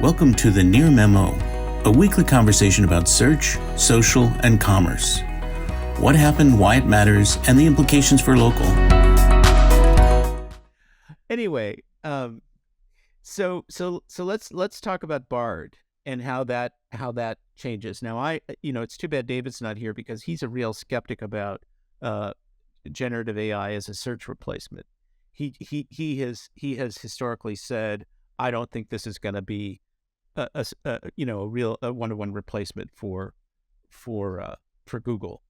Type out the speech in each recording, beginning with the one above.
Welcome to the Near Memo, a weekly conversation about search, social, and commerce. What happened, why it matters, and the implications for local. Anyway, so let's talk about Bard and how that changes. Now, it's too bad David's not here because he's a real skeptic about generative AI as a search replacement. He has historically said, I don't think this is going to be a real one-to-one replacement for Google.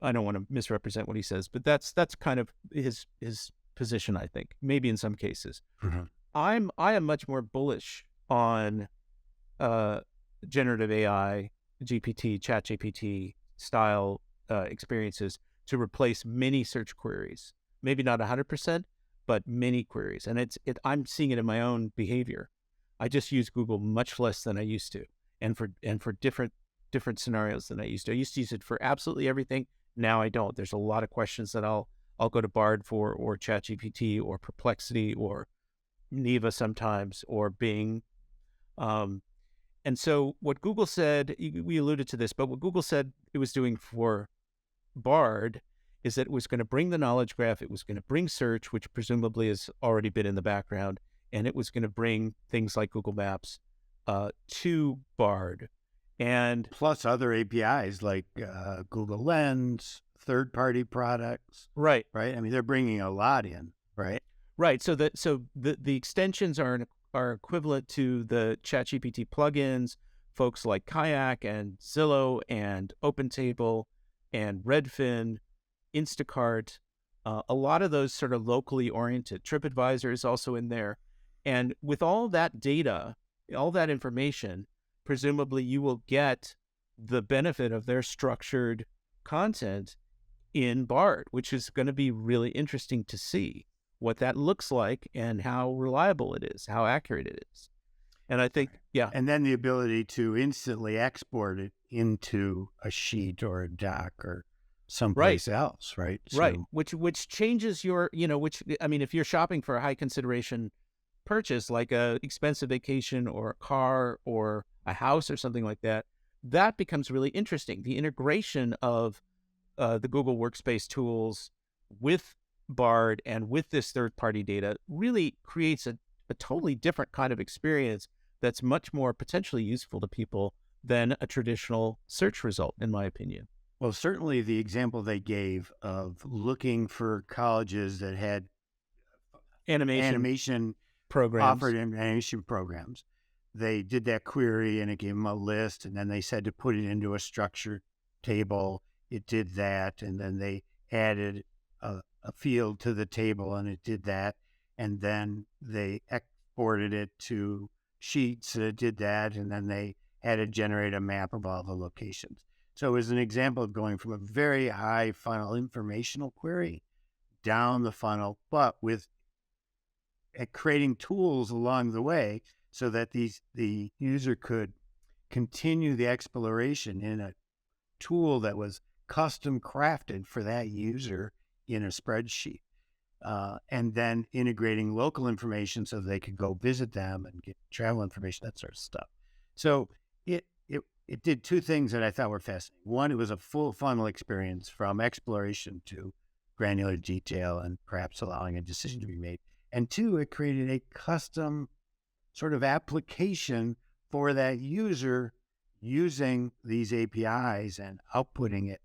I don't want to misrepresent what he says, but that's kind of his position, I think, maybe in some cases. Mm-hmm. I am much more bullish on generative AI, GPT, ChatGPT style experiences to replace many search queries. Maybe not 100%, but many queries. And I'm seeing it in my own behavior. I just use Google much less than I used to, and for different scenarios than I used to. I used to use it for absolutely everything. Now I don't. There's a lot of questions that I'll go to Bard for, or ChatGPT, or Perplexity, or Neva sometimes, or Bing. And so what Google said, we alluded to this, but what Google said it was doing for Bard is that it was going to bring the knowledge graph, it was going to bring search, which presumably has already been in the background, and it was going to bring things like Google Maps to Bard. And plus other APIs like Google Lens, third-party products. Right. I mean, they're bringing a lot in, right? Right. So the extensions are equivalent to the ChatGPT plugins. Folks like Kayak and Zillow and OpenTable and Redfin, Instacart, a lot of those sort of locally oriented. TripAdvisor is also in there. And with all that data, all that information, presumably you will get the benefit of their structured content in Bard, which is going to be really interesting to see what that looks like and how reliable it is, how accurate it is. And I think, yeah. And then the ability to instantly export it into a sheet or a doc or someplace else, right? Right. Which changes your, if you're shopping for a high consideration purchase, like a expensive vacation or a car or a house or something like that, that becomes really interesting. The integration of the Google Workspace tools with Bard and with this third-party data really creates a totally different kind of experience that's much more potentially useful to people than a traditional search result, in my opinion. Well, certainly the example they gave of looking for colleges that had animation programs. Offered animation programs. They did that query and it gave them a list, and then they said to put it into a structured table. It did that, and then they added a field to the table and it did that, and then they exported it to sheets and it did that, and then they had to generate a map of all the locations. So it was an example of going from a very high funnel informational query down the funnel, but with creating tools along the way so that the user could continue the exploration in a tool that was custom crafted for that user in a spreadsheet, and then integrating local information so they could go visit them and get travel information, that sort of stuff. So it did two things that I thought were fascinating. One, it was a full funnel experience from exploration to granular detail and perhaps allowing a decision to be made. And two, it created a custom sort of application for that user using these APIs and outputting it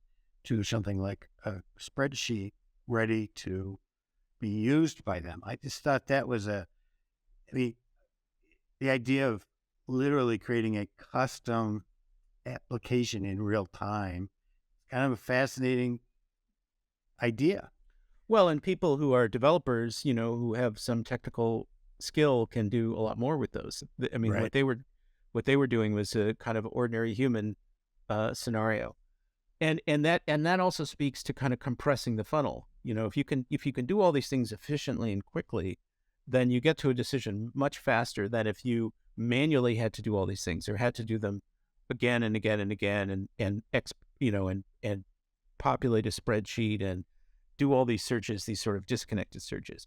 to something like a spreadsheet ready to be used by them. I just thought that was the idea of literally creating a custom application in real time, kind of a fascinating idea. Well, and people who are developers, who have some technical skill can do a lot more with those. I mean, Right. what they were doing was a kind of ordinary human scenario. And that also speaks to kind of compressing the funnel. If you can do all these things efficiently and quickly, then you get to a decision much faster than if you manually had to do all these things or had to do them again and again and again and populate a spreadsheet and do all these searches, these sort of disconnected searches.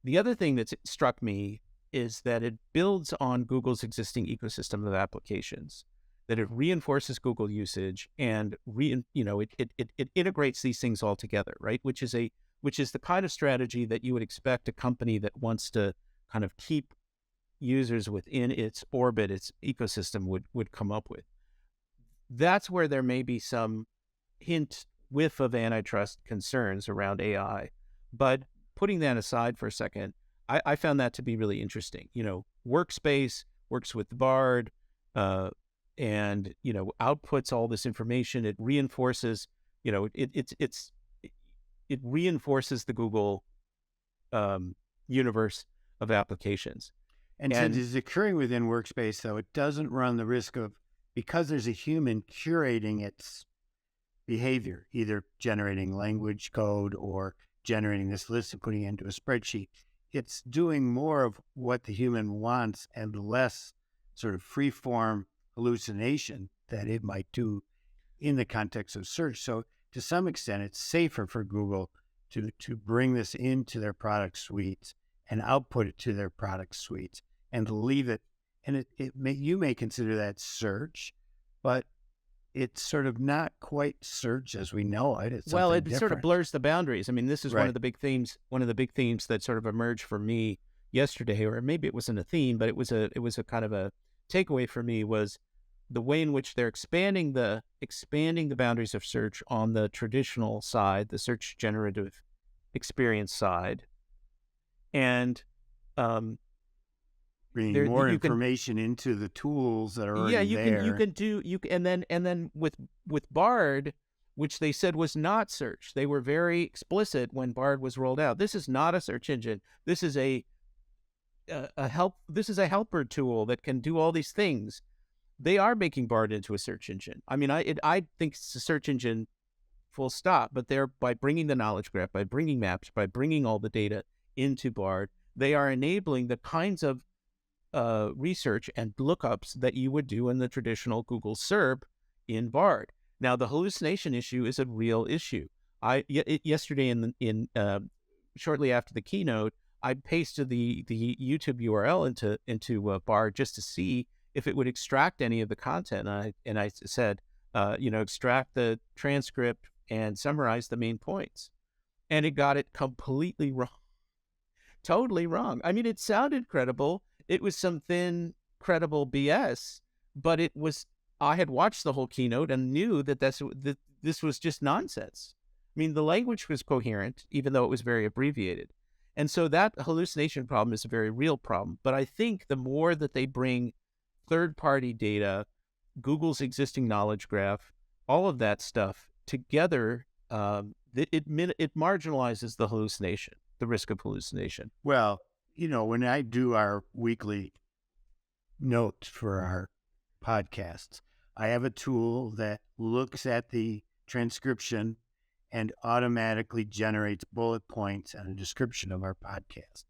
The other thing that struck me is that it builds on Google's existing ecosystem of applications, that it reinforces Google usage and it integrates these things all together, right? Which is the kind of strategy that you would expect a company that wants to kind of keep users within its orbit, its ecosystem would come up with. That's where there may be some whiff of antitrust concerns around AI. But putting that aside for a second, I found that to be really interesting. Workspace works with Bard, and outputs all this information. It reinforces, it reinforces the Google universe of applications. And since it's occurring within Workspace, though, it doesn't run the risk of, because there's a human curating its behavior, either generating language code or generating this list and putting it into a spreadsheet, it's doing more of what the human wants and less sort of free-form hallucination that it might do in the context of search. So to some extent, it's safer for Google to bring this into their product suites and output it to their product suites and leave it. And you may consider that search, but it's sort of not quite search as we know it. It's well, it different. Sort of blurs the boundaries. I mean, this is Right. one of the big themes that sort of emerged for me yesterday, or maybe it wasn't a theme, but it was a kind of a takeaway for me, was the way in which they're expanding the boundaries of search on the traditional side, the search generative experience side, and bringing more information into the tools that are already there. And then with Bard, which they said was not search, they were very explicit when Bard was rolled out. This is not a search engine. This is a helper tool that can do all these things. They are making Bard into a search engine. I mean, I think it's a search engine, full stop. But they're, by bringing the knowledge graph, by bringing maps, by bringing all the data into Bard, they are enabling the kinds of research and lookups that you would do in the traditional Google SERP in Bard. Now, the hallucination issue is a real issue. Yesterday shortly after the keynote, I pasted the YouTube URL into Bard just to see if it would extract any of the content. And I said, extract the transcript and summarize the main points. And it got it completely wrong. Totally wrong. I mean, it sounded credible. It was some thin, credible BS, but I had watched the whole keynote and knew that this was just nonsense. I mean, the language was coherent, even though it was very abbreviated. And so that hallucination problem is a very real problem. But I think the more that they bring third-party data, Google's existing knowledge graph, all of that stuff together, it marginalizes the hallucination, the risk of hallucination. Well, when I do our weekly notes for our podcasts, I have a tool that looks at the transcription and automatically generates bullet points and a description of our podcast,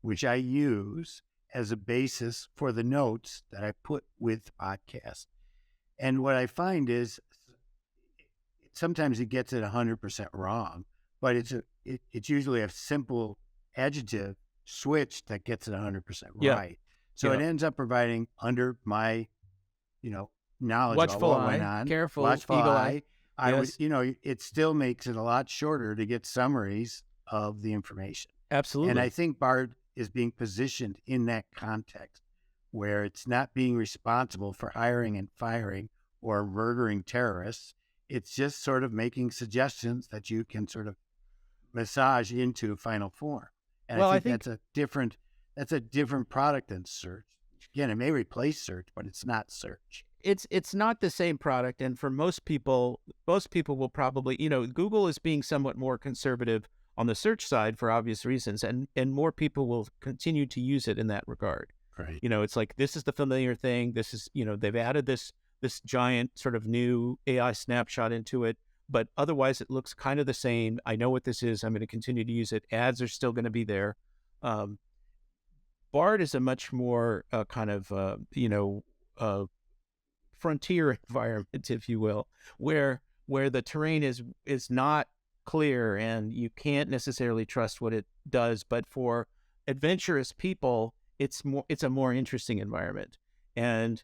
which I use as a basis for the notes that I put with the podcast. And what I find is sometimes it gets it 100% wrong, but it's usually a simple adjective switch that gets it 100% right. So it ends up providing, under my, knowledge watchful about what eye, went on, careful, watchful eagle eye. I yes. would, it still makes it a lot shorter to get summaries of the information. Absolutely. And I think Bard is being positioned in that context where it's not being responsible for hiring and firing or murdering terrorists. It's just sort of making suggestions that you can sort of massage into final form. And I think that's a different product than search. Again, it may replace search, but it's not search. It's not the same product, and for most people will probably, Google is being somewhat more conservative on the search side for obvious reasons, and more people will continue to use it in that regard. Right. It's like, this is the familiar thing. This is, they've added this giant sort of new AI snapshot into it, but otherwise it looks kind of the same. I know what this is. I'm going to continue to use it. Ads are still going to be there. Bard is a much more frontier environment, if you will, where the terrain is not clear and you can't necessarily trust what it does. But for adventurous people, it's a more interesting environment. And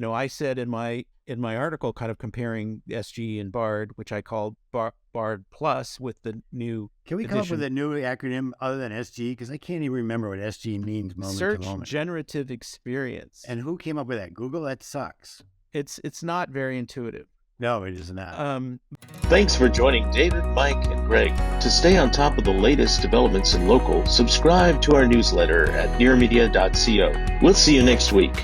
I said in my article, kind of comparing SG and BARD, which I called BARD Plus with the new. Can we come up with a new acronym other than SG? Because I can't even remember what SG means moment to moment. Search Generative Experience. And who came up with that? Google? That sucks. It's not very intuitive. No, it is not. Thanks for joining David, Mike, and Greg. To stay on top of the latest developments in local, subscribe to our newsletter at nearmedia.co. We'll see you next week.